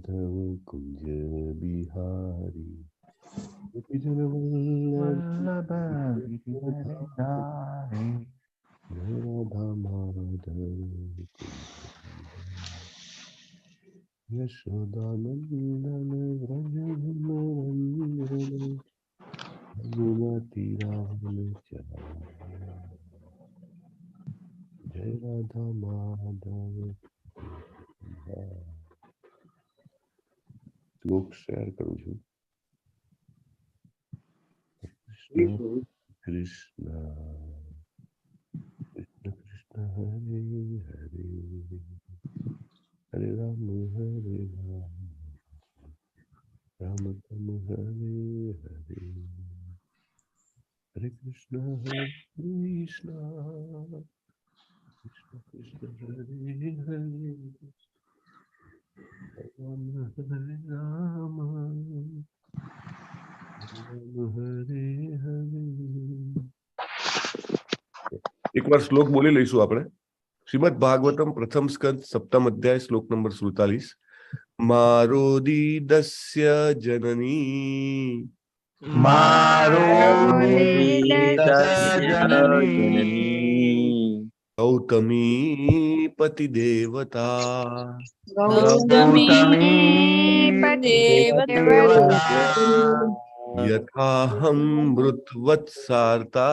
माधव कुंज बिहारी वल्लभ गिरिधरधारी राधा माधव यशोदानंदन व्रज रंजन रघुमति राम जय राधा माधव। श्लोक शेयर करूं છું. कृष्ण कृष्ण कृष्ण हरे हरे हरे राम राम राम हरे हरे हरे कृष्ण कृष्ण कृष्ण हरे हरे राम हरे राम हरे हरे. एक बार श्लोक बोली लईશું આપણે. શ્રીમદ ભાગવતમ પ્રથમ સ્કંદ સપ્તમ અધ્યાય શ્લોક નંબર 47. મારોદી દસ્ય જનની ગૌતમી પતિ દેવતા यथाहं मृत्वत्सार्ता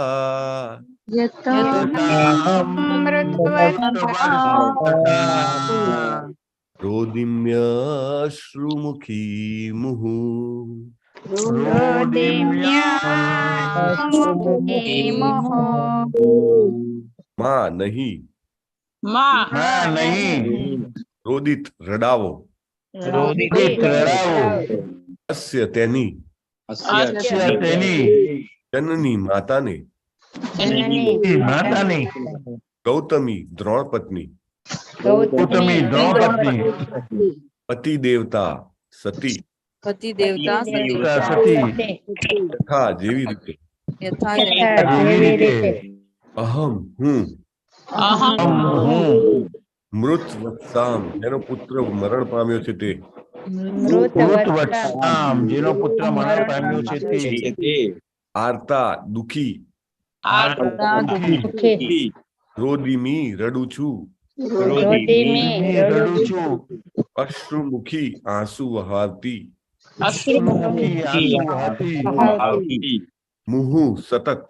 रोदिम्यश्रुमुखी मुहु मां नहीं रोदित रडावो अस्य तेनी जननी माता ने गौतमी द्रोणपत्नी पति देवता सती यथा जेवी रीते अहम हूँ मृत वत्साम जेनो पुत्र मरण पाम्यो छे ते आर्ता दुखी रोदिमी रडू छू अश्रुमुखी आंसू वहावती मुहु सतत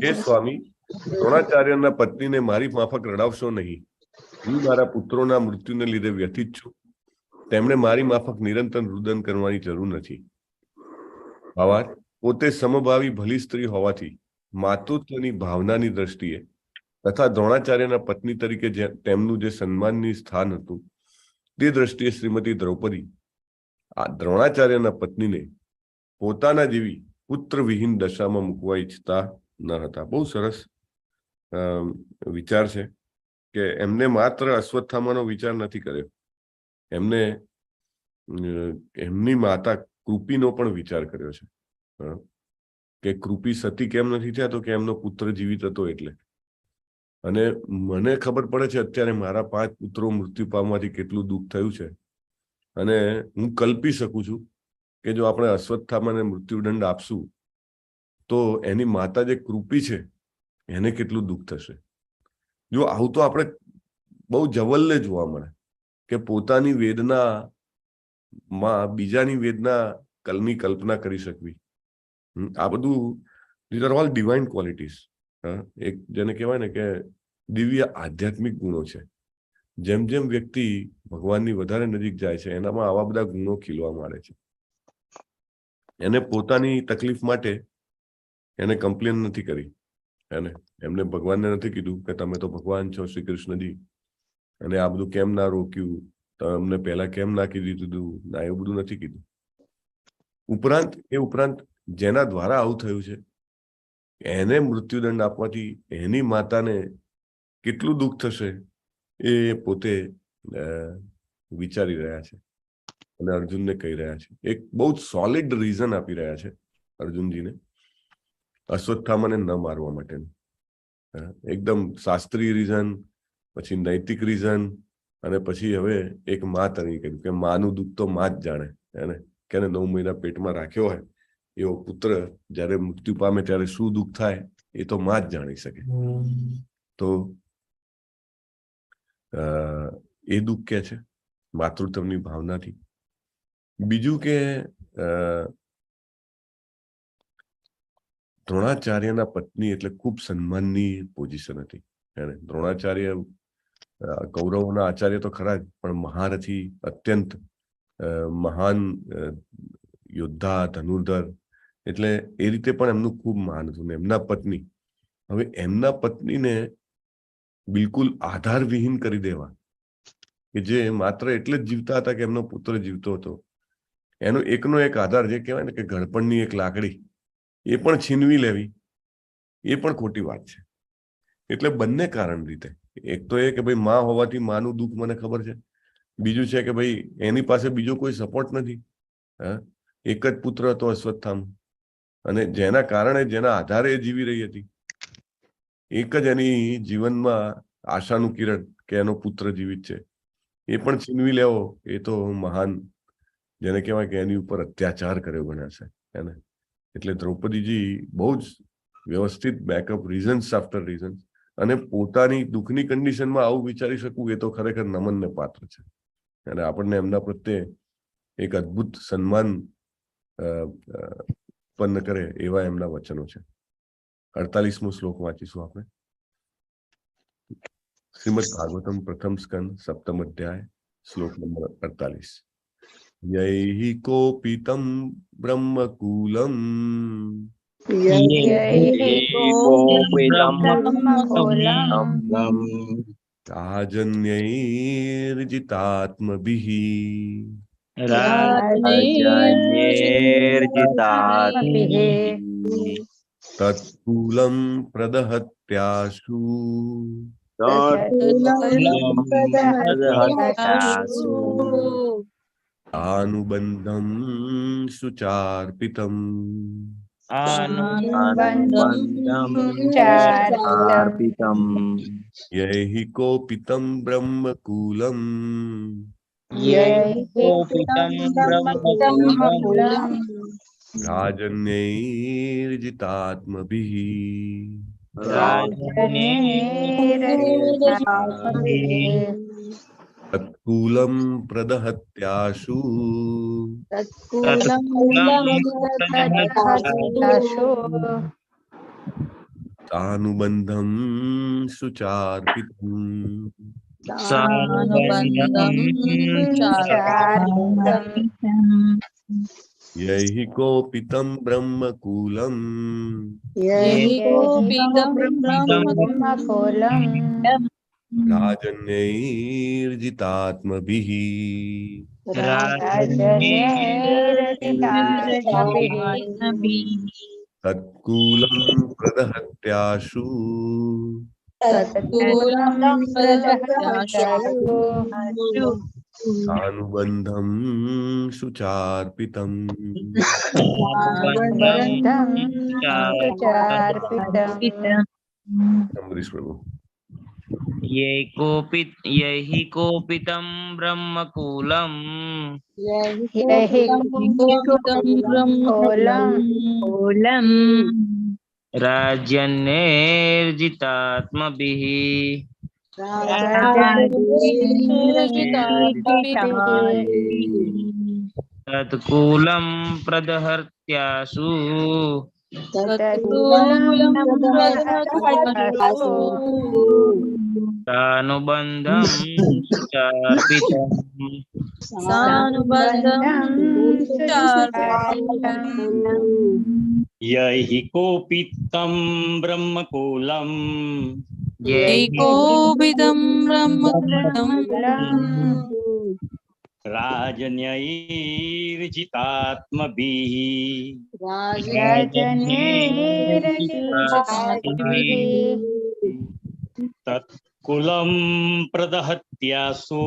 हे स्वामी द्रोणाचार्यના પત્નીને મારી માફક રડાવશો નહીં. હું મારા પુત્રોના મૃત્યુને લીધે વ્યથિત છું. તેમણે મારી માફક નિરંતર રુદન કરવાની જરૂર નથી. ભાવાર્થ, પોતે સમભાવી ભલી સ્ત્રી હોવાથી માતૃત્વની ભાવનાની દ્રષ્ટિએ તથા દ્રોણાચાર્યના પત્ની તરીકે તેમનું જે સન્માનની સ્થાન હતું તે દ્રષ્ટિએ શ્રીમતી દ્રૌપદી આ દ્રોણાચાર્યના પત્નીને પોતાના જેવી પુત્ર વિહીન દશામાં મૂકવા ઈચ્છતા ન હતા. બહુ સરસ વિચાર છે કે એમને માત્ર અશ્વત્થામાનો વિચાર નથી કર્યો, એમને એમની માતા કૃપીનો પણ વિચાર કર્યો છે કે કૃપી સતી કેમ નથી થયા, તો કે એમનો પુત્ર જીવિત હતો એટલે. અને મને ખબર પડે છે અત્યારે મારા 5 પુત્રો મૃત્યુ પામવાથી કેટલું દુઃખ થયું છે. અને હું કલ્પી શકું છું કે જો આપણે અશ્વત્થામાને મૃત્યુદંડ આપશું તો એની માતા જે કૃપી છે એને કેટલું દુઃખ થશે. જો આવું તો આપણે બહુ જવલ્લે જોવા મળે કે પોતાની વેદનામાં બીજાની વેદના કલની કલ્પના કરી શકવી. આ બધું these are all divine qualities. એક જેને કહેવાય ને કે દિવ્ય આધ્યાત્મિક ગુણો છે. જેમ જેમ વ્યક્તિ ભગવાનની વધારે નજીક જાય છે એનામાં આવા બધા ગુણો ખીલવા માંડે છે. એને પોતાની તકલીફ માટે એને કમ્પ્લેન નથી કરી, એમને ભગવાનને નથી કીધું કે તમે તો ભગવાન છો શ્રી કૃષ્ણજી અને આ બધું કેમ ના રોક્યું, તમને પહેલા કેમ ના કીધું, ના એવું બધું નથી કીધું. ઉપરાંત જેના દ્વારા આવું થયું છે એને મૃત્યુદંડ આપવાથી એની માતાને કેટલું દુઃખ થશે એ પોતે વિચારી રહ્યા છે અને અર્જુનને કહી રહ્યા છે. એક બહુ જ સોલિડ રીઝન આપી રહ્યા છે અર્જુનજીને અશ્વત્થામાને ન મારવા માટેનું. એકદમ શાસ્ત્રીય રીઝન, પછી નૈતિક રીઝન, અને પછી હવે એક મા તરીકે કહ્યું કે માનું દુઃખ તો મા જ જાણે. એને કે 9 મહિના પેટમાં રાખ્યો હોય એવો પુત્ર જ્યારે મૃત્યુ પામે ત્યારે શું દુઃખ થાય એ તો મા જ જાણી શકે. તો એ દુઃખ કે છે માતૃત્વની ભાવનાથી. બીજું કે દ્રોણાચાર્યના પત્ની એટલે ખૂબ સન્માનની પોઝિશન હતી. દ્રોણાચાર્ય કૌરવોના આચાર્ય તો ખરા જ, પણ મહારથી, અત્યંત મહાન યોદ્ધા, ધનુર્ધર, એટલે એ રીતે પણ એમનું ખૂબ મહાન હતું. એમના પત્ની, હવે એમના પત્નીને બિલકુલ આધારવિહીન કરી દેવા, કે જે માત્ર એટલે જ જીવતા હતા કે એમનો પુત્ર જીવતો હતો, એનો એકનો એક આધાર જે કહેવાય ને કે ઘડપણની એક લાકડી, એ પણ છીનવી લેવી એ પણ ખોટી વાત છે. એટલે બંને કારણ રીતે, એક તો એ કે ભાઈ માં હોવાથી માનું દુઃખ મને ખબર છે, બીજું છે કે ભાઈ એની પાસે બીજો કોઈ સપોર્ટ નથી. એક જ પુત્ર હતો અશ્વત્થામા, અને જેના કારણે, જેના આધારે એ જીવી રહી હતી. એક જ એની જીવનમાં આશાનું કિરણ કે એનો પુત્ર જીવિત છે, એ પણ છીનવી લેવો એ તો મહાન, જેને કહેવાય કે એની ઉપર અત્યાચાર કર્યો ગણાશે એને. એટલે દ્રૌપદીજી બહુ જ વ્યવસ્થિત બેકઅપ, રીઝન્સ આફ્ટર રીઝન્સ, અને પોતાની દુઃખની કન્ડિશનમાં આવું વિચારી શકવું એ તો ખરેખર નમનને પાત્ર છે. અને આપણને એમના પ્રત્યે એક અદ્ભુત સન્માન ઉત્પન્ન કરે એવા એમના વચનો છે. 48મો શ્લોક વાંચીશું આપણે. શ્રીમદ ભાગવતમ પ્રથમ સ્કંદ 7મ અધ્યાય શ્લોક નંબર 48. યૈ કોપિતમ બ્રહ્મકુલમ રાજન્યૈર્જિતાત્મભિઃ તત્કૂલમ પ્રદહત્યાશુ આનુબંધમ સુચાર્પિતમ. યૈ કોપિતમ બ્રહ્મકુલમ રાજન્યૈર્જિતાત્મભિઃ તત્કૂલમ પ્રદહત્યાશુ આનુબંધમ સુચાર્પિતમ. યૈ કોપિતમ બ્રહ્મકુલમ રાજન્યૈર્જિતાત્મભિઃ તત્કૂલમ પ્રદહત્યાશુ આનુબંધમ સુચાર્પિતમ. અમરીશ પ્રભુ. યૈ કોપિતમ બ્રહ્મકુલમ રાજન્યૈર્જિતાત્મભિઃ તત્કૂલમ પ્રદહત્યાશુ સાનુબંધમ સુચાર્પિતમ. યૈ કોપિતમ બ્રહ્મકુલમ राजन्यैर्जितात्मभिः तत्कुलं प्रदहत्यासु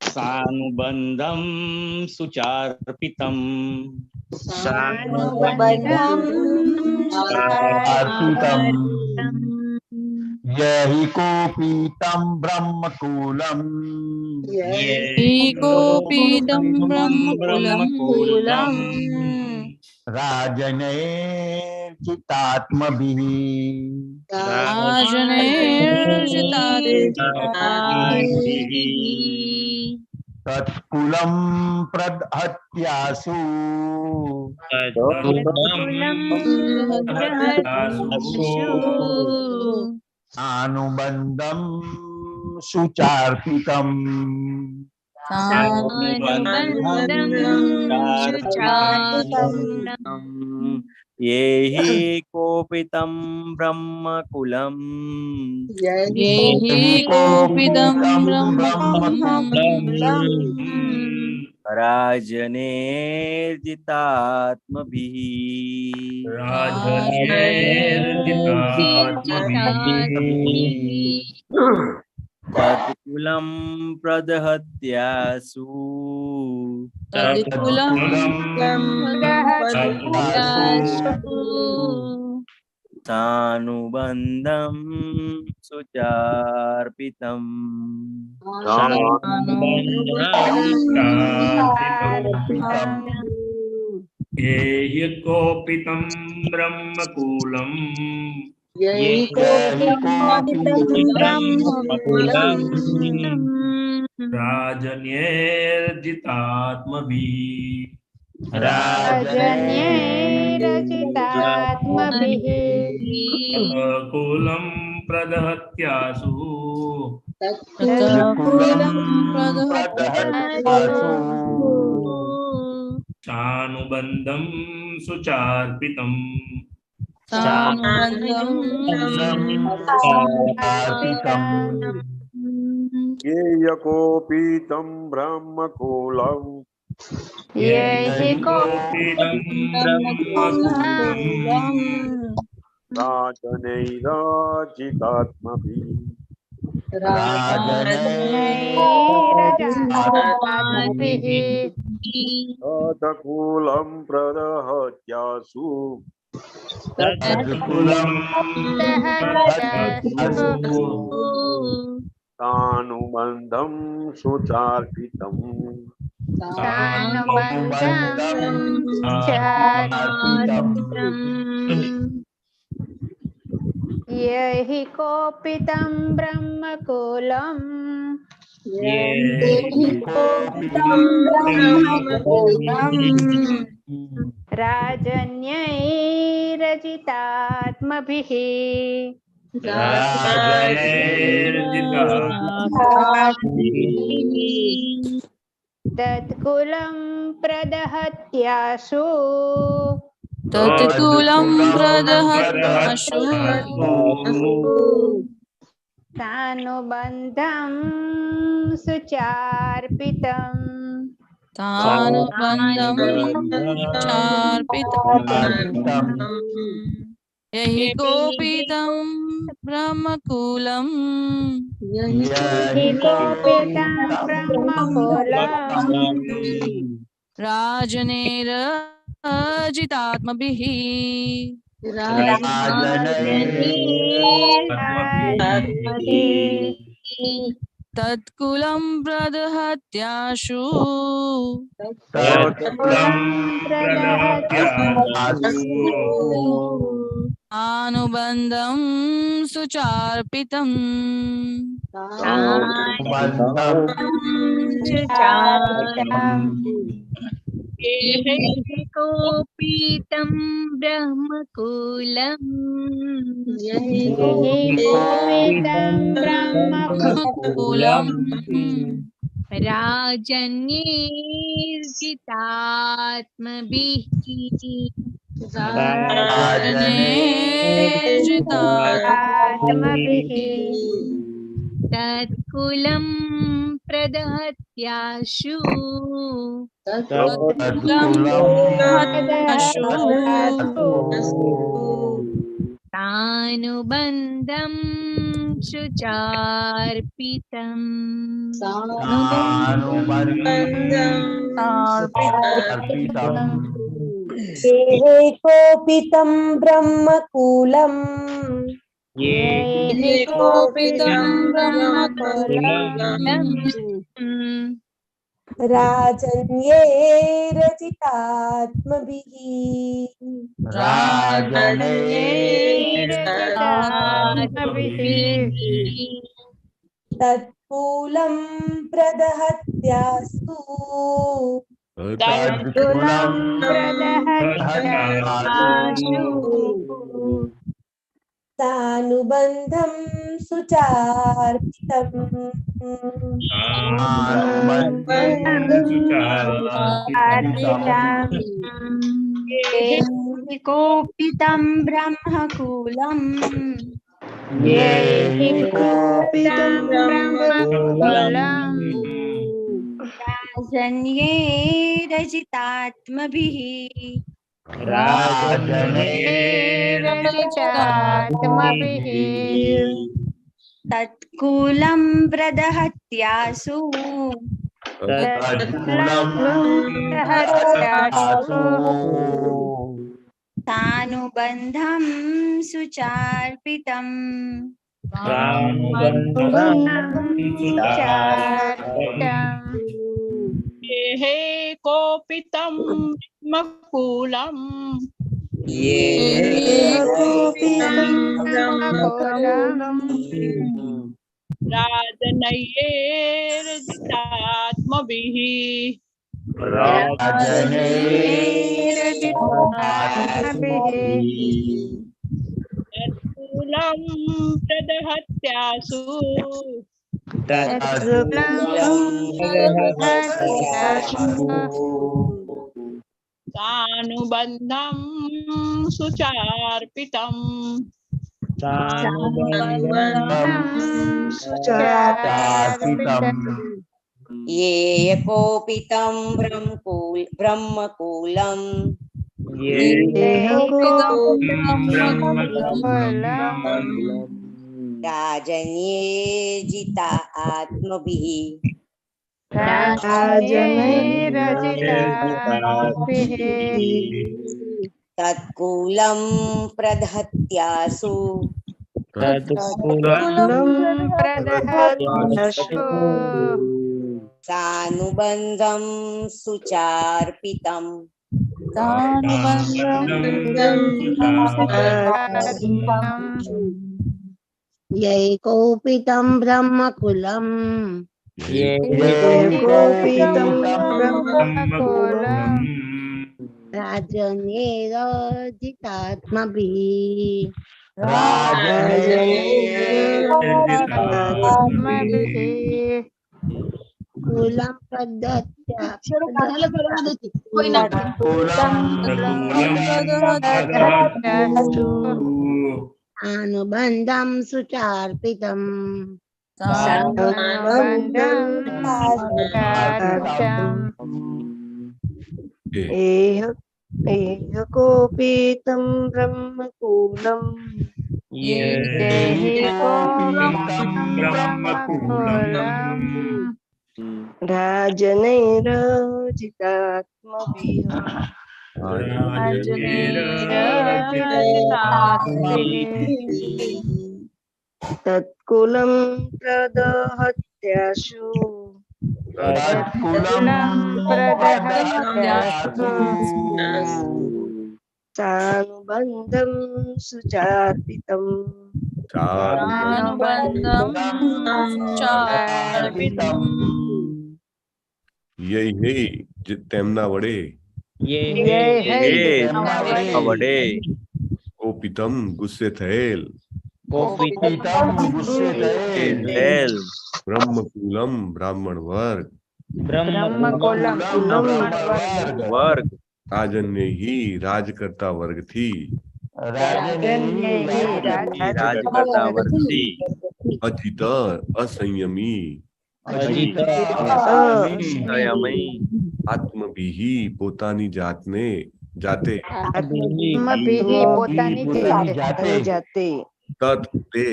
सानुबन्धं सुचार्पितम् यहि कोपीतं ब्रह्मकूलम् राजनैर्जितात्मभिः तत्कुलं प्रदहत्यासु अनुबन्धं सुचार्पितम् ये हि कोपितं ब्रह्मकुलं राजनेर्जितात्मभिः तत्कुलं प्रदहत्यासु सानुबन्धं सुचार्पितम् ये हि कोपितं ब्रह्मकूलम् राजन्यैर्जितात्मभिः तत्कुलं प्रदहत्यासु सानुबन्धं सुचार्पितम् ये कोपीतं ब्रह्मकूलम् राजनैर्जितात्मभिः तत्कुलं प्रदहत्यासु सानुबन्धं सुचार्पितम् यहि कोपितं ब्रह्मकूलम् राजन्यैर्जितात्मभिः तत्कुलं प्रदहत्यासु सानुबन्धं सुचार्पितम् यहि कोपितं ब्रह्मकूलम् राजनेर्जितात्मभिः तत्कुलं प्रदहत्यासु अनुबन्धं सुचार्पितम् कोपीतं ब्रह्मकूलम् राजन्यैर्जितात्मभिः आत्मभिः तत्कुलं प्रदहत्याशु तानुबन्धं शुचार्पितम् कोपितं ब्रह्मकूलम् राजन्ये रचितात्मभिः तत्कूलं प्रदहत्यासु तानुबन्धं सुचार्पितम् कोपितं ब्रह्मकूलम् राजन्ये रचितात्मभिः तत्कूलं प्रदहत्यासु तानुबन्धं सुचार्पितम् ये कोपितं ब्रह्मकूलम् राजनयेर्जितात्मभिः तत्कूलं प्रदहत्यासु तानुबन्धं सुचार्पितम् ये कोपितं ब्रह्मकूलम् राजन्ये जिता आत्मभिः तत्कूलं प्रदहत्यासु सानुबन्धं सुचार्पितम् यैकोपितं ब्रह्मकुलम् राजन्ये रचितात्मभिः कुलं अनुबन्धं सुचार्पितम् कोपितं ब्रह्मकूलम् तत्कुलं प्रदहत्यासु सानुबन्धं सुचार्पितम् यही તેમના વડે કોપિતમ ગુસ્સે થયેલ બ્રહ્મકુલમ બ્રાહ્મણ વર્ગ રાજન્યહી રાજ કરતા વર્ગથી રાજ કરતા વર્ગથી અજિત અસંયમી સંયમી આત્મભીહી પોતાની જાતને જાતે જાતે તત તે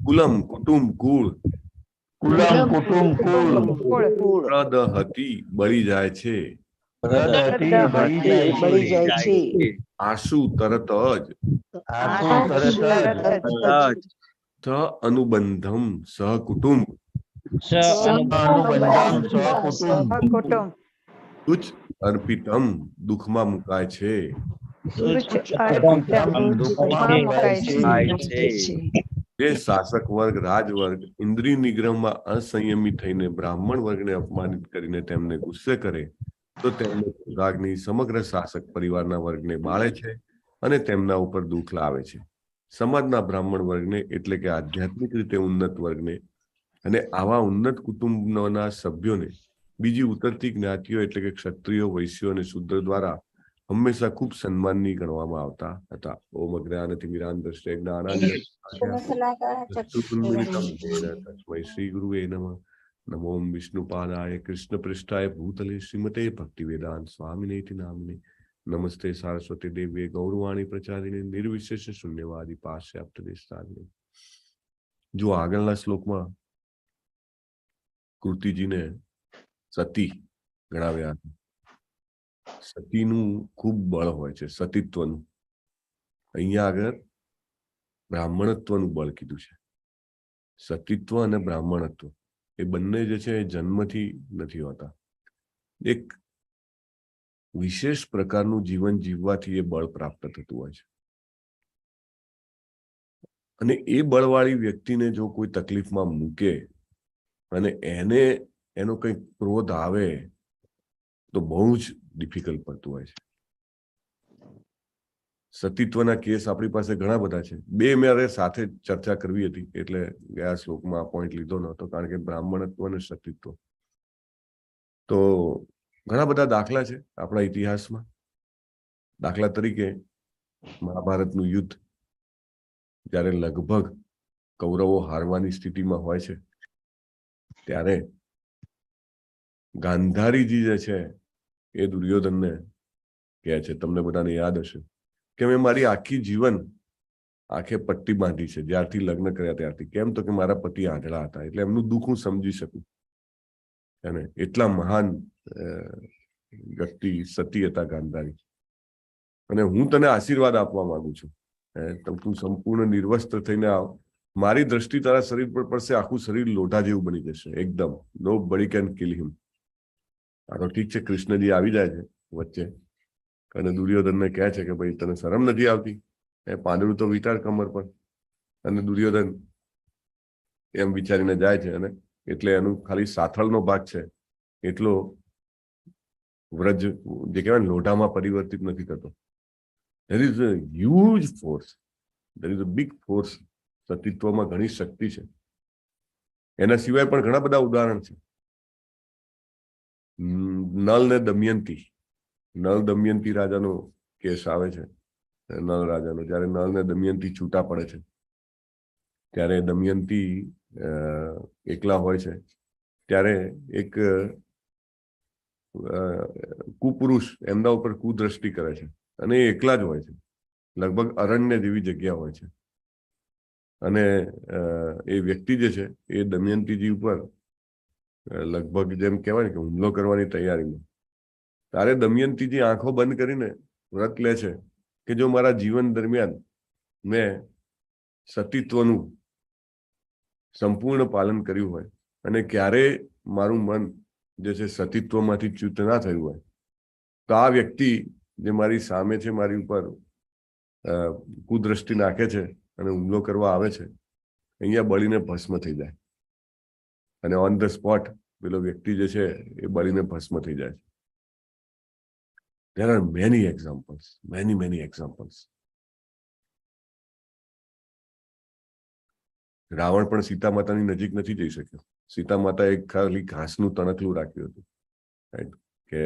કુલમ કુટુંબ કુળ પ્રદહતી બળી જાય છે બળી જાય છે આશુ તરત જ તરત સ અનુબંધમ સહકુટુંબ તુચ્છ અર્પિતમ દુઃખમાં મુકાય છે થાય છે જે શાસક વર્ગ રાજવર્ગ ઇન્દ્રિય નિગ્રહમાં અસંયમી થઈને બ્રાહ્મણ વર્ગને અપમાનિત કરીને તેમને ગુસ્સે કરે તો તેમને રાગની સમગ્ર શાસક પરિવારના વર્ગને બાળે છે અને તેમના ઉપર દુઃખ લાવે છે સમાજના બ્રાહ્મણ વર્ગને એટલે કે આધ્યાત્મિક રીતે ઉન્નત વર્ગને અને આવા ઉન્નત કુટુંબના સભ્યોને બીજી ઉતરતી જ્ઞાતિઓ એટલે કે ક્ષત્રિયો વૈશ્યો અને શૂદ્ર દ્વારા હંમેશા ખૂબ સન્માનની ગણવામાં આવતા હતા. ઓમ અજ્ઞાનતિમિરાન્ધસ્ય જ્ઞાનાંજનશલાકયા તસ્મૈ શ્રી ગુરુવે નમઃ. નમો વિષ્ણુપાદાય કૃષ્ણપૃષ્ઠાય ભૂતલે શ્રીમતે ભક્તિવેદાંત સ્વામિનેતિ નામિને. નમસ્તે સારસ્વતી દેવ્યે ગૌરવાણી પ્રચારિણે નિર્વિશેષ શૂન્યવાદી પાશ્ચાત્યદેશતારિણે. જો આગળના શ્લોકમાં કૃતિજીને સતી ગણાવ્યા હતા. સતીનું ખૂબ બળ હોય છે, સતીત્વનું. અહીંયા આગળ બ્રાહ્મણત્વનું બળ કીધું છે. સતીત્વ અને બ્રાહ્મણત્વ એ બંને જે છે એ જન્મથી નથી હોતા. એક વિશેષ પ્રકારનું જીવન જીવવાથી એ બળ પ્રાપ્ત થતું હોય છે. અને એ બળવાળી વ્યક્તિને જો કોઈ તકલીફમાં મૂકે અને એનો કંઈક ક્રોધ આવે તો બહુ જ ડિફિકલ્ટ પડતું હોય છે. સતીત્વના કેસ આપણી પાસે ઘણા બધા છે. બે મેં સાથે ચર્ચા કરવી હતી એટલે ગયા શ્લોકમાં પોઈન્ટ લીધો નહોતો, કારણ કે બ્રાહ્મણત્વ અને સતીત્વ તો ઘણા બધા દાખલા છે આપણા ઇતિહાસમાં. દાખલા તરીકે મહાભારતનું યુદ્ધ જ્યારે લગભગ કૌરવો હારવાની સ્થિતિમાં હોય છે ત્યારે ગાંધારીજી જે છે એ દુર્યોધનને કહે છે, તમને બધાને યાદ હશે કે મેં મારી આખી જીવન આંખે પટ્ટી બાંધી છે જ્યારથી લગ્ન કર્યા ત્યારથી. કેમ તો કે મારા પતિ આંધળા હતા, એટલે એમનું દુઃખ હું સમજી શકું. અને એટલા મહાન વ્યક્તિ સતી હતા ગાંધારી. અને હું તને આશીર્વાદ આપવા માંગુ છું, તું સંપૂર્ણ નિર્વસ્ત્ર થઈને આવ. મારી દ્રષ્ટિ તારા શરીર પર પડશે, આખું શરીર લોઢા જેવું બની જશે એકદમ. નો બડી કેન કિલ હિમ. આ તો ઠીક છે, કૃષ્ણજી આવી જાય છે વચ્ચે અને દુર્યોધનને કહે છે કે ભાઈ તને શરમ નથી આવતી, પાંદડું તો વિચાર કમર પર. અને દુર્યોધન એમ વિચારીને જાય છે અને એટલે એનું ખાલી સાથળનો ભાગ છે એટલો વ્રજ જે કહેવાય લોઢામાં પરિવર્તિત નથી થતો. there is a huge force, there is a big force. સતીત્વમાં ઘણી શક્તિ છે. એના સિવાય પણ ઘણા બધા ઉદાહરણ છે. નળ ને દમયંતી, નળ દમયંતી રાજાનો કેસ આવે છે. નળ રાજાનો જયારે નળ ને દમયંતી છૂટા પડે છે ત્યારે દમયંતી એકલા હોય છે ત્યારે એક કુપુરુષ એમના ઉપર કુદ્રષ્ટિ કરે છે અને એ એકલા જ હોય છે. લગભગ અરણ્ય જેવી જગ્યા હોય છે અને એ વ્યક્તિ જે છે એ દમયંતીજી ઉપર લગભગ જેમ કહેવાય ને કે હુમલો કરવાની તૈયારીમાં. ત્યારે દમયંતીજી આંખો બંધ કરીને વ્રત લે છે કે જો મારા જીવન દરમિયાન મેં સતીત્વનું સંપૂર્ણ પાલન કર્યું હોય અને ક્યારે મારું મન જે છે સતીત્વમાંથી ચ્યુત ના થયું હોય તો આ વ્યક્તિ જે મારી સામે છે, મારી ઉપર કુદ્રષ્ટિ નાખે છે અને હુમલો કરવા આવે છે, અહીંયા બળીને ભસ્મ થઈ જાય. અને ઓન ધ સ્પોટ પેલો વ્યક્તિ જે છે એ બળીને ભસ્મ થઈ જાય છે. There are many examples, many examples. Ravan પણ સીતા માતાની નજીક નથી જઈ શક્યો. સીતા માતા એક ખાલી ઘાસનું તણકલું રાખ્યું હતું, રાઈટ, કે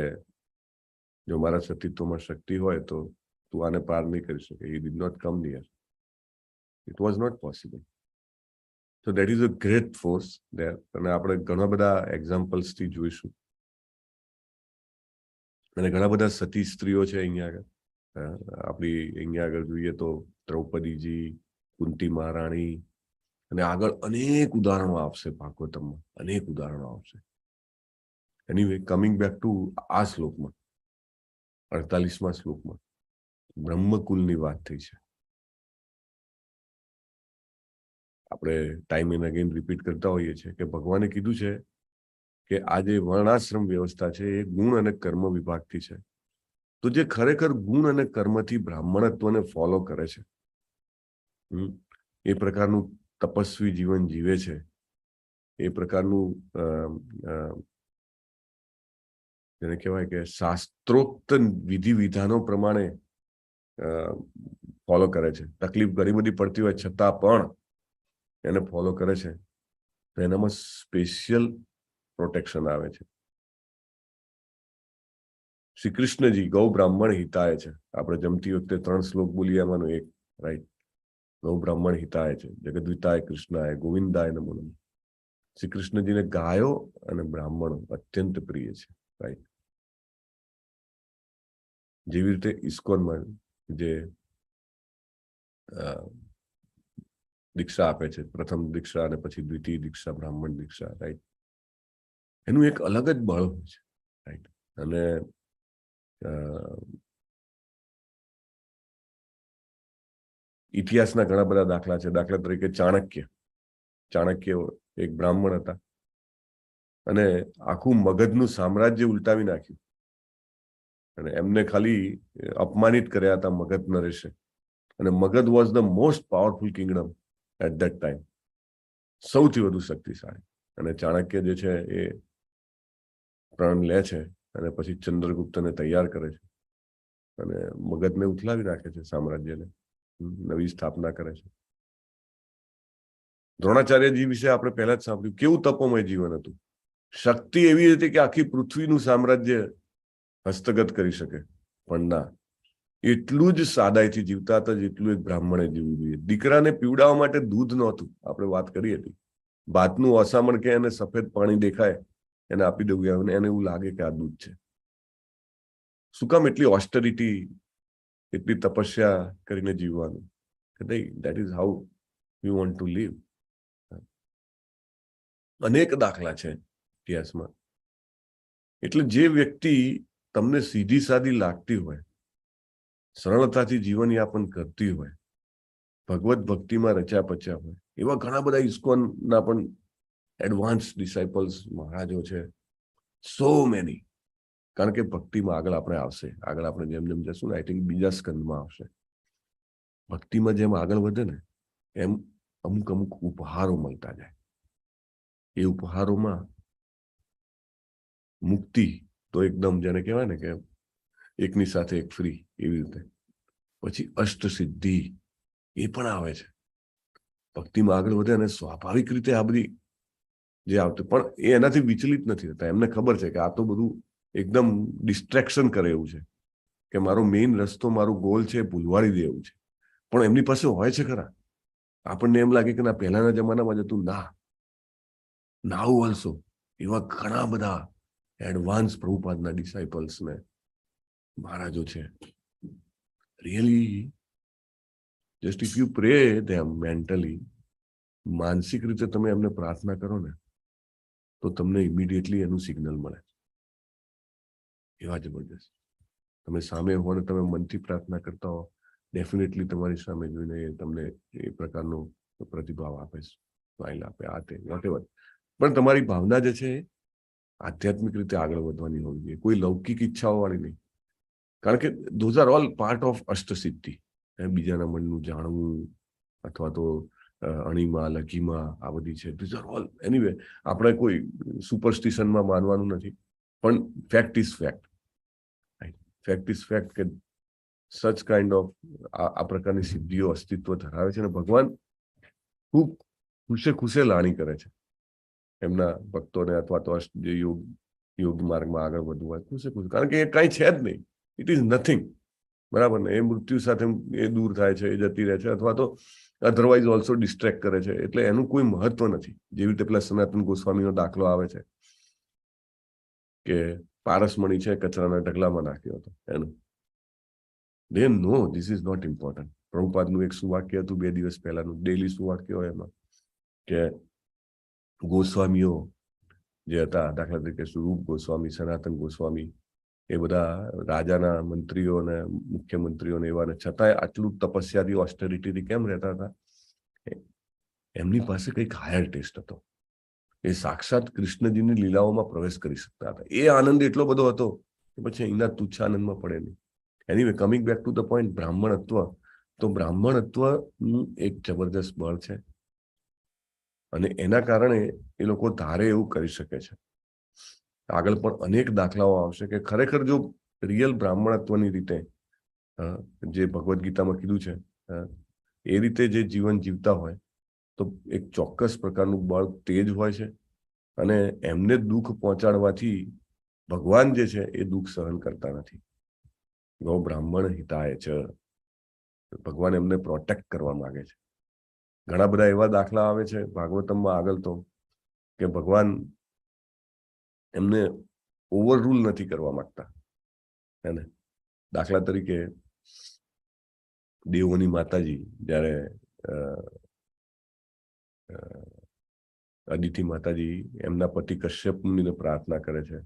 જો મારા સતીત્વમાં શક્તિ હોય તો તું આને પાર નહીં કરી શકે. He did not come near. It was not possible. So that is a great force there. અને આપણે ઘણા બધા એક્ઝામ્પલ્સ થી જોઈશું. અને ઘણા બધા સતી સ્ત્રીઓ છે અહીંયા આગળ. આપણી અહીંયા આગળ જોઈએ તો દ્રૌપદીજી, કુંતી મહારાણી, અને આગળ અનેક ઉદાહરણો આવશે ભાગવતમમાં, અનેક ઉદાહરણો આવશે. એનીવે, કમિંગ બેક ટુ આ શ્લોકમાં 48મા શ્લોકમાં બ્રહ્મકુલની વાત થઈ છે. આપણે ટાઈમ એન્ડ અગેન રિપીટ કરતા હોઈએ છીએ કે ભગવાને કીધું છે કે આ જે વર્ણાશ્રમ વ્યવસ્થા છે એ ગુણ અને કર્મ વિભાગથી છે. તો જે ખરેખર ગુણ અને કર્મથી બ્રાહ્મણત્વને ફોલો કરે છે, એ પ્રકારનું તપસ્વી જીવન જીવે છે, એ પ્રકારનું જેને કહેવાય કે શાસ્ત્રોક્ત વિધિ વિધાનો પ્રમાણે ફોલો કરે છે, તકલીફ ઘણી બધી પડતી હોય છતાં પણ એને ફોલો કરે છે, તો એનામાં સ્પેશિયલ પ્રોટેક્શન આવે છે. શ્રી કૃષ્ણજી ગૌ બ્રાહ્મણ હિતાય છે. આપણે જમતી વખતે 3 શ્લોક બોલીએ, એમાંનો એક, રાઈટ, ગૌ બ્રાહ્મણ હિતાય છે, જગદ્વિતાય કૃષ્ણાય ગોવિંદાય નમો નમઃ. શ્રી કૃષ્ણજીને ગાયો અને બ્રાહ્મણો અત્યંત પ્રિય છે, રાઈટ. જેવી રીતે ઇસ્કોનમાં જે દીક્ષા આપે છે, પ્રથમ દીક્ષા અને પછી દ્વિતીય દીક્ષા, બ્રાહ્મણ દીક્ષા, રાઈટ, એનું એક અલગ જ બળ હોય છે, રાઈટ. અને ઇતિહાસના ઘણા બધા દાખલા છે. દાખલા તરીકે ચાણક્ય એક બ્રાહ્મણ હતા અને આખું મગધનું સામ્રાજ્ય ઉલટાવી નાખ્યું, અને એમને ખાલી અપમાનિત કર્યા હતા મગધ નરેશે. અને Magadh was the most powerful kingdom at that time, સૌથી વધુ શક્તિશાળી. અને ચાણક્ય જે છે એ પ્રણ લે છે અને પછી ચંદ્રગુપ્તને તૈયાર કરે છે અને મગધને ઉથલાવી નાખે છે, સામ્રાજ્યને નવી સ્થાપના કરે છે. દ્રોણાચાર્યજી વિશે આપણે પહેલા જ સાંભળ્યું, કેવું તપોમય જીવન હતું. શક્તિ એવી હતી કે આખી પૃથ્વીનું સામ્રાજ્ય હસ્તગત કરી શકે, પણ ના, એટલું જ સાદાઈથી જીવતા હતા જેટલું એક બ્રાહ્મણે જીવવું જોઈએ. દીકરાને પીવડાવવા માટે દૂધ નહોતું, આપણે વાત કરી હતી. ભાતનું અસામણ કે એને સફેદ પાણી દેખાય એને આપી દેવું, એને એવું લાગે કે આ દૂધ છે. શું કામ એટલી ઓસ્ટરિટી, એટલી તપસ્યા કરીને જીવવાનું? કે નહીં, that is how you want to live. અનેક દાખલા છે ઇતિહાસમાં. એટલે જે વ્યક્તિ તમને સીધી સાદી લાગતી હોય, સરળતાથી જીવનયાપન કરતી હોય, ભગવત ભક્તિમાં રચ્યા પચ્યા હોય, એવા ઘણા બધા ઇસ્કોનના પણ એડવાન્સ ડિસાઇપલ્સ મહારાજો છે, સો મેની. કારણ કે ભક્તિમાં આગળ આપણે આવશે, આગળ આપણે જેમ જેમ જશું ને, આઈ થિંક બીજા સ્કંદમાં આવશે. ભક્તિમાં જેમ આગળ વધે ને એમ અમુક અમુક ઉપહારો મળતા જાય. એ ઉપહારોમાં મુક્તિ તો એકદમ, જેને કહેવાય ને કે એકની સાથે એક ફ્રી, એવી રીતે. પછી અષ્ટ સિદ્ધિ એ પણ આવે છે. ભક્તિમાં આગળ વધે અને સ્વાભાવિક રીતે આ બધી જે આવતું, પણ એ એનાથી વિચલિત નથી થતા. એમને ખબર છે કે આ તો બધું એકદમ ડિસ્ટ્રેક્શન કરે એવું છે, કે મારો મેઇન રસ્તો, મારું ગોલ છે એ ભૂલવાડી દે એવું છે. પણ એમની પાસે હોય છે ખરા. આપણને એમ લાગે કે ના, પહેલાના જમાનામાં જતું, ના, નાઉ ઓલ્સો એવા ઘણા બધા એડવાન્સ પ્રભુપાદના ડિસાઇપલ્સ ને મહારાજો છે. Really just if you pre them mentally, માનસિક રીતે તમે એમને પ્રાર્થના કરો ને, તો તમને ઇમિડિયેટલી એનું સિગ્નલ મળે. એવા જબરજસ્ત. તમે સામે હો ને તમે મનથી પ્રાર્થના કરતા હો, ડેફિનેટલી તમારી સામે જોઈને તમને એ પ્રકારનો પ્રતિભાવ આપે, સ્માઇલ આપે, આ તે વોટેવર. પણ તમારી ભાવના જે છે આધ્યાત્મિક રીતે આગળ વધવાની હોવી જોઈએ, કોઈ લૌકિક ઈચ્છાઓ વાળી નહીં. કારણ કે those are all part of અષ્ટસિદ્ધિ. બીજાના મનનું જાણવું, અથવા તો અણીમાં લઘીમાં આ બધી છે, ધીઝ આર ઓલ. એનીવે, આપણે કોઈ સુપરસ્ટિશનમાં માનવાનું નથી, પણ fact is fact. Fact is fact કે સચ કાઇન્ડ ઓફ આ પ્રકારની સિદ્ધિઓ અસ્તિત્વ ધરાવે છે. અને ભગવાન ખૂબ ખુશે ખુશે લાણી કરે છે એમના ભક્તોને, અથવા તો જે યોગ માર્ગમાં આગળ વધવું હોય, ખુશે ખુશ. કારણ કે એ કાંઈ છે જ નહીં. It is nothing. બરાબર ને? એ મૃત્યુ સાથે એ દૂર થાય છે, એ જતી રહે છે, અથવા તો અધરવાઇઝ ઓલ્સો ડિસ્ટ્રેક્ટ કરે છે. એટલે એનું કોઈ મહત્વ નથી. જેવી રીતે પેલા સનાતન ગોસ્વામીનો દાખલો આવે છે કે પારસમણી છે કચરાના ઢગલામાં નાખ્યો હતો એનું. They know this is not important. પ્રભુપાદનું એક સુવાક્ય હતું 2 દિવસ પહેલાનું, ડેઈલી સુવાક્ય હોય એમાં, કે ગોસ્વામીઓ જે હતા, દાખલા તરીકે સ્વરૂપ ગોસ્વામી, સનાતન ગોસ્વામી, એ બધા રાજાના મંત્રીઓ અને મુખ્યમંત્રીઓને એવા, ને છતાંય આટલું તપસ્યાથી, ઓસ્ટેરિટીથી કેમ રહેતા હતા? એમની પાસે કંઈક હાયર ટેસ્ટ હતો. એ સાક્ષાત કૃષ્ણજીની લીલાઓમાં પ્રવેશ કરી શકતા હતા. એ આનંદ એટલો બધો હતો કે પછી અહીંના તુચ્છ આનંદમાં પડે નહીં. Anyway, coming back to the point, બ્રાહ્મણત્વ. તો બ્રાહ્મણત્વનું એક જબરદસ્ત બળ છે, અને એના કારણે એ લોકો ધારે એવું કરી શકે છે. આગળ પણ અનેક દાખલાઓ આવશે કે ખરેખર જો રિયલ બ્રાહ્મણત્વની રીતે, જે ભગવદ્ ગીતામાં કીધું છે, એ રીતે જે જીવન જીવતા હોય તો એક ચોક્કસ પ્રકારનું બળ, તેજ હોય છે, અને એમને દુઃખ પહોંચાડવાથી ભગવાન જે છે એ દુઃખ સહન કરતા નથી. ગૌ બ્રાહ્મણ હિતાય છે. ભગવાન એમને પ્રોટેક્ટ કરવા માંગે છે. ઘણા બધા એવા દાખલા આવે છે ભાગવતમમાં આગળ તો, કે ભગવાન એમને ઓવરરૂલ નથી કરવા માંગતા. હે ને? દાખલા તરીકે દેવોની માતાજી જ્યારે અદિતિ માતાજી એમના પતિ કશ્યપ મુનિને પ્રાર્થના કરે છે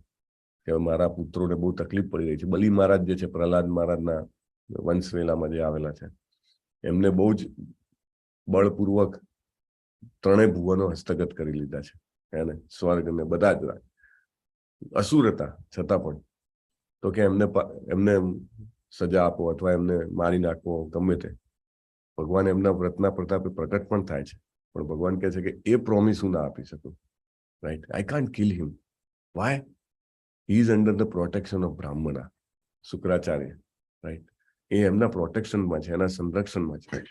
કે મારા પુત્રોને બહુ તકલીફ પડી રહી છે. બલિ મહારાજ જે છે, પ્રહલાદ મહારાજના વંશવેલામાં જે આવેલા છે, એમને બહુ જ બળપૂર્વક 3 ભુવનો હસ્તગત કરી લીધા છે. એને સ્વર્ગ ને બધા જ અસુર હતા છતાં પણ, તો કે એમને સજા આપો અથવા એમને મારી નાખવો, ગમે તે. ભગવાન એમના વ્રતના પ્રતાપે પ્રગટ પણ થાય છે, પણ ભગવાન કહે છે કે એ પ્રોમિસ હું ના આપી શકું. Right? I can't kill him. Why? He is under the protection of બ્રાહ્મણા, શુક્રાચાર્ય. રાઈટ? એ એમના પ્રોટેક્શનમાં છે, એના સંરક્ષણમાં છે.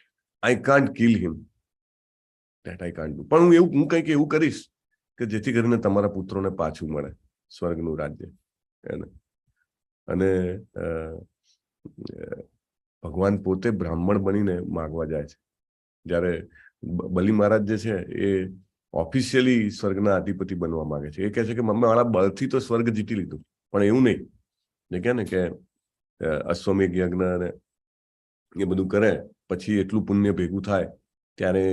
I can't kill him. That I can't do. પણ હું કંઈક એવું કરીશ કે જેથી કરીને તમારા પુત્રોને પાછું મળે સ્વર્ગનું રાજ્ય. અને ભગવાન પોતે બ્રાહ્મણ બનીને માગવા જાય છે. જ્યારે બલિ મહારાજ જે છે એ ઓફિશિયલી સ્વર્ગના અધિપતિ બનવા માંગે છે. એ કહે છે કે મમ્મી મારા બળથી તો સ્વર્ગ જીતી લીધું, પણ એવું નહીં. જે કહે ને કે અશ્વમેઘ યજ્ઞ અને એ બધું કરે પછી એટલું પુણ્ય ભેગું થાય ત્યારે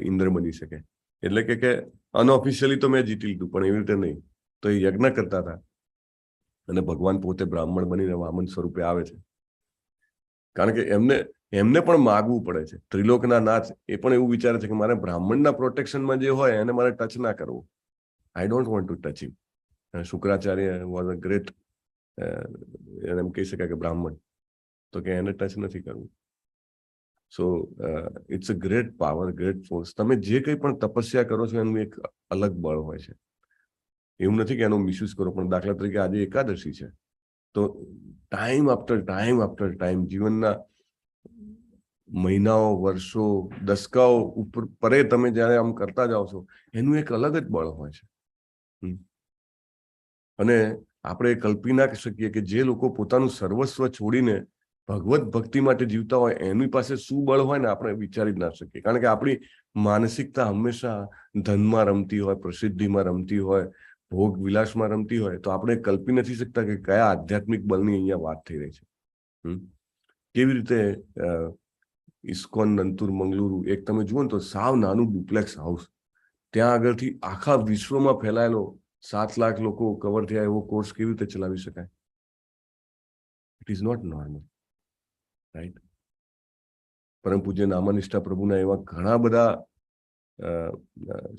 ઇન્દ્ર બની શકે. એટલે કે અનઓફિશિયલી તો મેં જીતી લીધું, પણ એવી રીતે નહીં. તો એ યજ્ઞ કરતા હતા, અને ભગવાન પોતે બ્રાહ્મણ બનીને વામન સ્વરૂપે આવે છે. કારણ કે એમને પણ માગવું પડે છે. ત્રિલોકના નાથ એ પણ એવું વિચારે છે કે મારે બ્રાહ્મણના પ્રોટેક્શનમાં જે હોય એને મારે ટચ ના કરવું. I don't want to touch him. Shukracharya was a great, એમ કહી શકાય કે બ્રાહ્મણ, તો કે એને ટચ નથી કરવું. So it's a great power, great force. તમે જે કંઈ પણ તપસ્યા કરો છો એનું એક અલગ બળ હોય છે. એવું નથી કે એનો મિસયુઝ કરો, પણ દાખલા તરીકે આજે એકાદશી છે, તો ટાઈમ આફ્ટર ટાઈમ જીવનના મહિનાઓ, વર્ષો, દશકાઓ ઉપર પરે તમે જ્યારે આમ કરતા જાઓ છો, એનું એક અલગ જ બળ હોય છે. અને આપણે કલ્પી ના શકીએ કે જે લોકો પોતાનું સર્વસ્વ છોડીને ભગવત ભક્તિ માટે જીવતા હોય એની પાસે શું બળ હોય ને, આપણે વિચારી જ ના શકીએ. કારણ કે આપણી માનસિકતા હંમેશા ધનમાં રમતી હોય, પ્રસિદ્ધિમાં રમતી હોય, ભોગ વિલાસમાં રમતી હોય, તો આપણે કલ્પી નથી શકતા કે કયા આધ્યાત્મિક બળની અહીંયા વાત થઈ રહી છે. કેવી રીતે ઇસ્કોન નંતુર મંગલુરુ, એક તમે જુઓ ને તો સાવ નાનું ડુપ્લેક્સ હાઉસ, ત્યાં આગળથી આખા વિશ્વમાં ફેલાયેલો 7 લાખ લોકો કવર થયા એવો કોર્સ કેવી રીતે ચલાવી શકાય? It is not normal. Right? પરમ પૂજ્ય નામનિષ્ઠા પ્રભુના એવા ઘણા બધા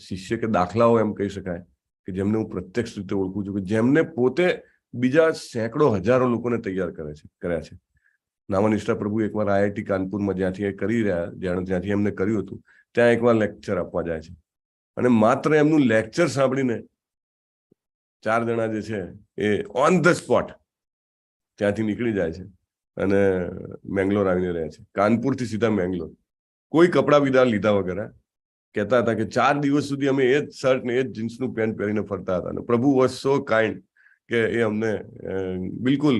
શિષ્ય કે દાખલાઓ એમ કહી શકાય કે જેમને હું પ્રત્યક્ષ રીતે ઓળખું છું, કે જેમને પોતે બીજા સેંકડો હજારો લોકોને તૈયાર કર્યા છે. નામનિષ્ઠા પ્રભુ એકવાર IIT કાનપુરમાં જ્યાંથી કરી રહ્યા, જ્યાંથી એમને કર્યું હતું, ત્યાં એકવાર લેક્ચર આપવા જાય છે, અને માત્ર એમનું લેક્ચર સાંભળીને 4 જણા જે છે એ ઓન ધ સ્પોટ ત્યાંથી નીકળી જાય છે અને મેંગ્લોર આવીને રહે છે. કાનપુરથી સીધા મેંગ્લોર, કોઈ કપડા બીજા લીધા વગર. કહેતા હતા કે 4 દિવસ સુધી અમે એ જ શર્ટ ને એ જ જીન્સનું પેન્ટ પહેરીને ફરતા હતા, અને પ્રભુ વોઝ સો કાઇન્ડ કે એ અમને બિલકુલ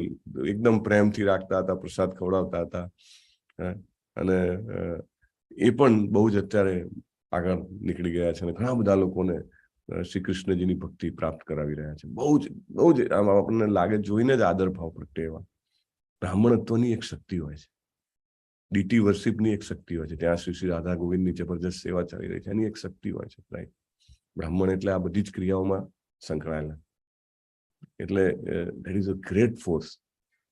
એકદમ પ્રેમથી રાખતા હતા, પ્રસાદ ખવડાવતા હતા. અને એ પણ બહુ જ અત્યારે આગળ નીકળી ગયા છે અને ઘણા બધા લોકોને શ્રી કૃષ્ણજીની ભક્તિ પ્રાપ્ત કરાવી રહ્યા છે. બહુ જ આમ આપણને લાગે, જોઈને જ આદર ભાવ પ્રગટે એવા. બ્રાહ્મણત્વની એક શક્તિ હોય છે, ડીટી વર્શિપની એક શક્તિ હોય છે. ત્યાં શ્રી રાધા ગોવિંદની જબરજસ્ત સેવા ચાલી રહી છે, એની એક શક્તિ હોય છે, રાઈટ. બ્રાહ્મણ એટલે આ બધી જ ક્રિયાઓમાં સંકળાયેલા, એટલે there is a great force.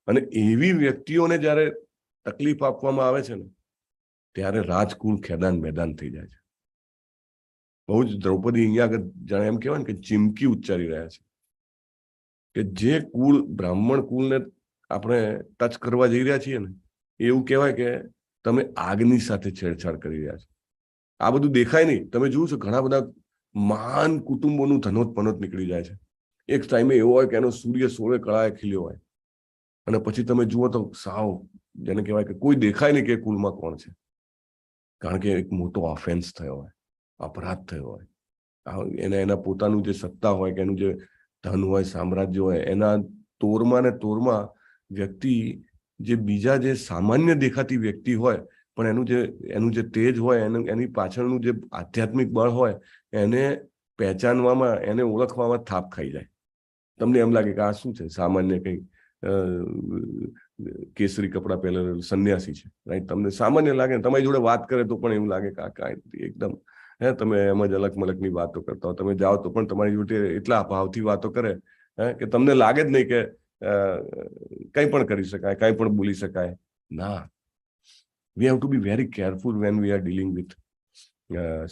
અને એવી વ્યક્તિઓને જ્યારે તકલીફ આપવામાં આવે છે ને, ત્યારે રાજકુળ ખેદાન મેદાન થઈ જાય છે. બહુ જ દ્રૌપદી અહીંયા આગળ જાણે એમ કહેવાય ને કે ચીમકી ઉચ્ચારી રહ્યા છે કે જે કુળ, બ્રાહ્મણ કુળને આપણે ટચ કરવા જઈ રહ્યા છીએ ને, એવું કહેવાય કે તમે આગની સાથે છેડછાડ કરી રહ્યા છો. આ બધું દેખાય નહીં. તમે જુઓ છો ઘણા બધા મહાન કુટુંબોનું ધનોત પનોત નીકળી જાય છે. એક ટાઈમે એવો હોય કે એનો સૂર્ય 16 કળાએ ખીલ્યો હોય અને પછી તમે જુઓ તો સાવ જેને કહેવાય કે કોઈ દેખાય નહીં કે કુળમાં કોણ છે, કારણ કે એક મોટો ઓફેન્સ થયો હોય, અપરાધ થયો હોય. એના પોતાનું જે સત્તા હોય કે એનું જે ધન હોય, સામ્રાજ્ય હોય, એના તોરમાં ને તોરમાં વ્યક્તિ જે બીજા જે સામાન્ય દેખાતી વ્યક્તિ હોય પણ એનું જે તેજ હોય, એની પાછળનું જે આધ્યાત્મિક બળ હોય, એને પહેચાનવામાં, એને ઓળખવામાં થાપ ખાઈ જાય. તમને એમ લાગે કે આ શું છે, સામાન્ય કંઈ કેસરી કપડા પહેરેલું સંન્યાસી છે, રાઈટ. તમને સામાન્ય લાગે, તમારી જોડે વાત કરે તો પણ એવું લાગે કે આ કાંઈ એકદમ તમે એમ જ અલગ મલકની વાતો કરતા હો. તમે જાઓ તો પણ તમારી જોડે એટલા ભાવથી વાતો કરે કે તમને લાગે જ નહીં કે કંઈ પણ કરી શકાય, કંઈ પણ બોલી શકાય. ના, we have to be very careful when we are dealing with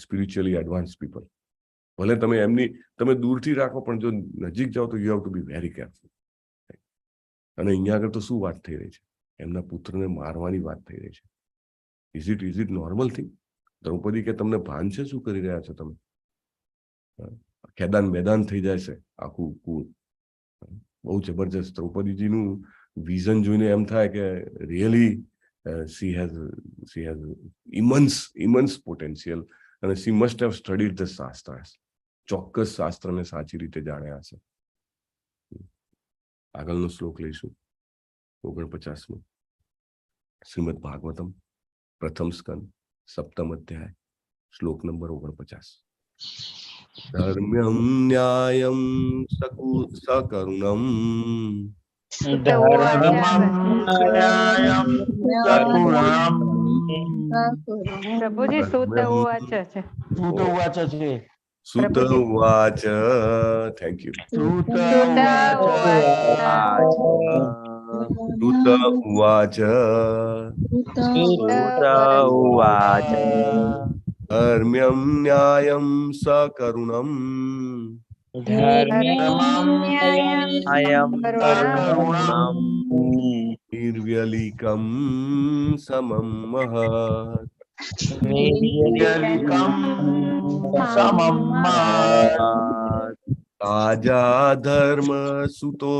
spiritually advanced people. ભલે તમે દૂરથી રાખો, પણ જો નજીક જાઓ તો you have to be very careful. અને અહીંયા આગળ તો શું વાત થઈ રહી છે? એમના પુત્રને મારવાની વાત થઈ રહી છે. Is it normal thing? Draupadi કે તમને ભાન છે શું કરી રહ્યા છો તમે? ખેદાન મેદાન થઈ જાય છે આખું કુળ. બહુ જબરજસ્ત. દ્રૌપદીજીનું વિઝન જોઈને એમ થાય કે really she has immense potential and she must have studied the shastras. ચોક્કસ શાસ્ત્રને સાચી રીતે જાણ્યા હશે. આગળનો શ્લોક લઈશું, 49મો. શ્રીમદ ભાગવતમ પ્રથમ સ્કંદ 7મ અધ્યાય, શ્લોક નંબર 49. ધર્મ્યમ ન્યાયમ સકરુણમ પ્રભુજી સુત ઉવાચ છે. સુત ઉવાચ. Thank you. સુત ઉવાચ. ધર્મ્યમ ન્યાયમ સકરુણમ નિર્વ્યલિકમ સમમ મહત. રાજા ધર્મ સુતો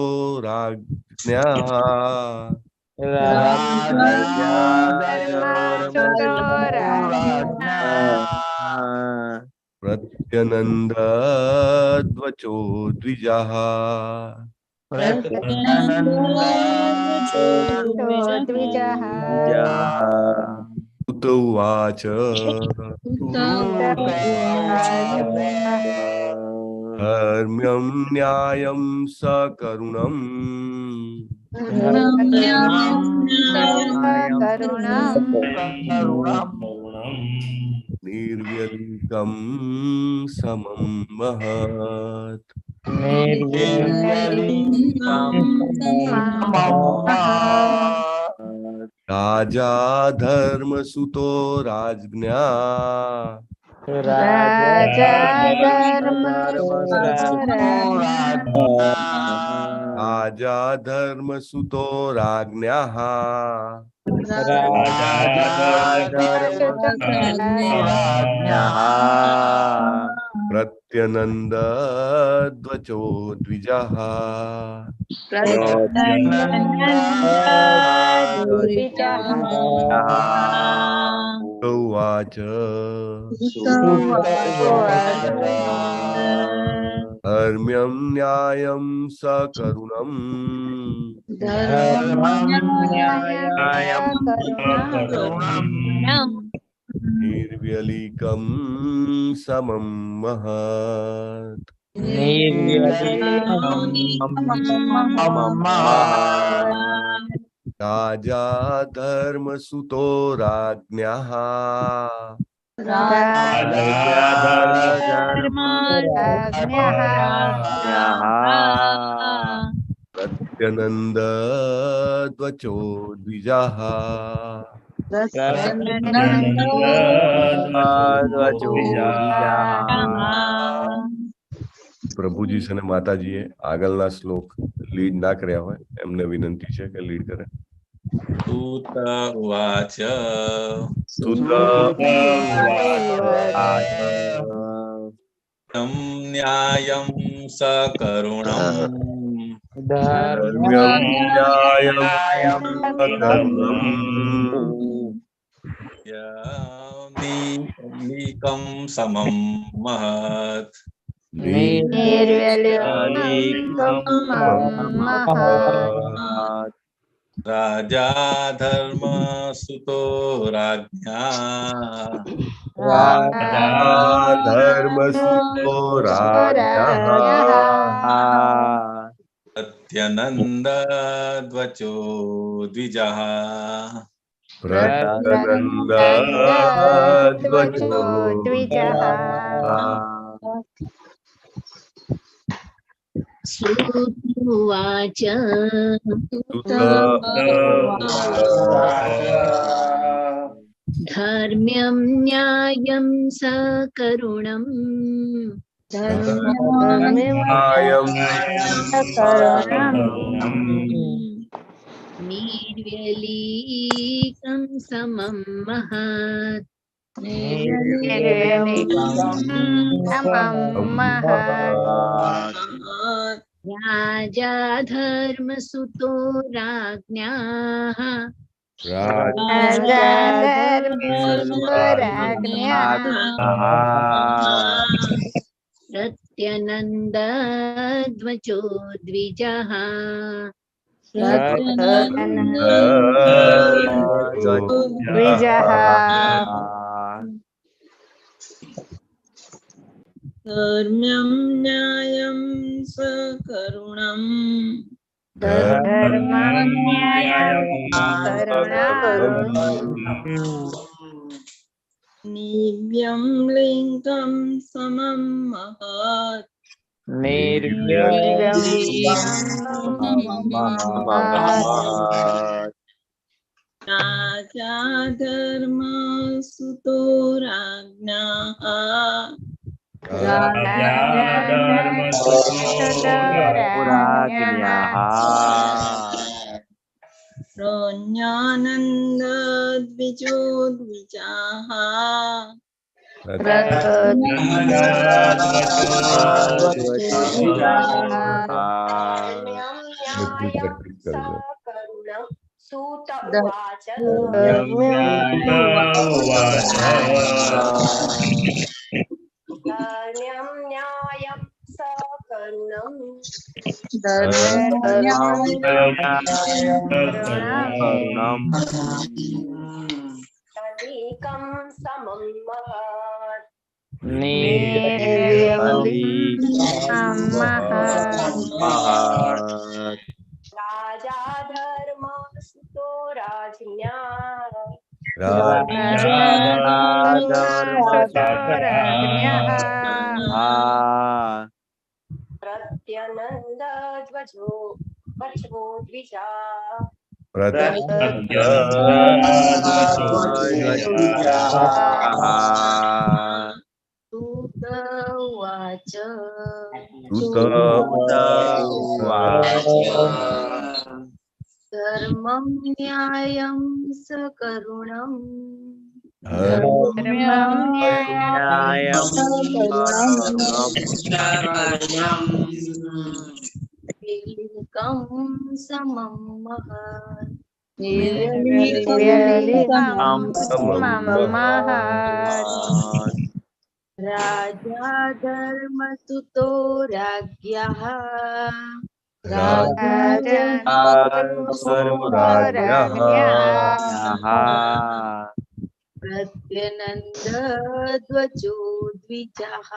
રાજ્ઞા પ્રત્યનંદ દ્વચો દ્વિજઃ. સુત ઉવાચ. ધર્મ્યમ ન્યાયમ સકરુણમ નિર્વ્યલિકમ સમમ મહત. રાજા ધર્મ સુતો રાજ્ઞા રાજા ધર્મ સુતો રાજ્ઞા પ્રત્યનંદ દ્વચો દ્વિજઃ. ઉવાચ. धर्म्यं न्यायं सकरुणम् निर्व्यलीकं समं महत् राजा धर्मसुतो राज्ञः प्रत्यनन्दध्वचो द्विजः પ્રભુજી અને માતાજીએ આગળના શ્લોક લીડ ના કર્યા હોય એમને વિનંતી છે કે લીડ કરે. સૂત ઉવાચ ન્યાયં सकरुणम् धर्म्यं न्यायं सकरुणम् निर्व्यलीकं समं महत् राजा धर्मसुतो राज्ञा प्रत्यनन्दध्वचो द्विजः उवाच धर्म्यं न्यायं सकरुणम् निर्व्यलीकं समं महत् राजा धर्मसुतो राज्ञः प्रत्यनन्दध्वचो द्विजः धर्म्यं न्यायं सकरुणम् निर्व्यं लिङ्गं समं महत् राजा धर्मसुतो राज्ञः प्रज्ञानन्दद्विजो द्विजाः सूत धर्म्यं न्यायं सकरुणम् निर्व्यलीकं समं महत् राजा धर्मसुतो राज्ञा प्रत्यनन्दध्वजो द्विजा सूत उवाच धर्मं न्यायं सकरुणम् निर्व्यलीकं समं महत् राजा धर्मसुतो राज्ञः प्रत्यनन्दध्वजो द्विजः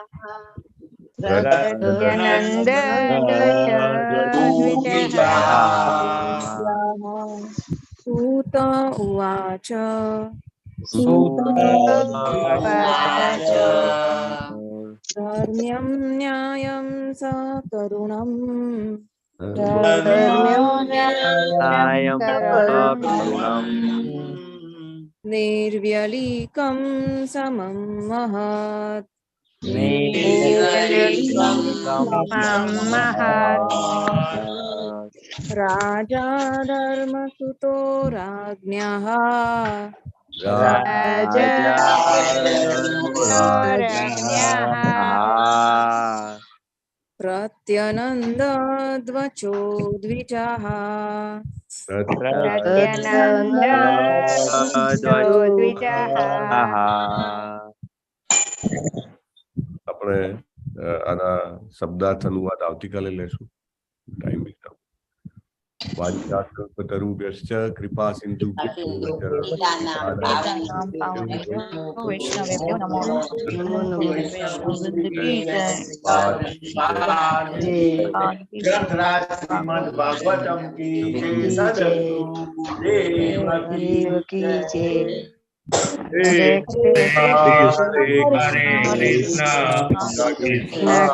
सूत उवाच धर्म्यं न्यायं सकरुणं निर्व्यलीकं समं महत् राजा धर्मसुतो राज्ञः प्रत्यनन्दध्वजो द्विजः આપણે આના શબ્દાર્થ અનુવાદ આવતીકાલે લેશું. ટાઈમ વાંચાકલ્પતરુભ્યશ્ચ કૃપા સિંધુ વૈષ્ણવેભ્યો નમો ભાગવતમ કી જય દેવ કી જય. હરે કૃષ્ણ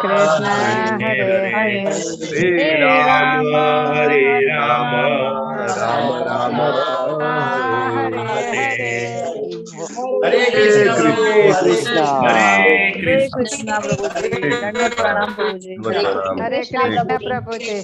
કૃષ્ણ હરે હરે હરે રામ રામ રામ હરે હરે હરે કૃષ્ણ હરે કૃષ્ણ પ્રભુજી. દંડવત પ્રણામ પ્રભુજી. હરે કૃષ્ણ પ્રભુજી.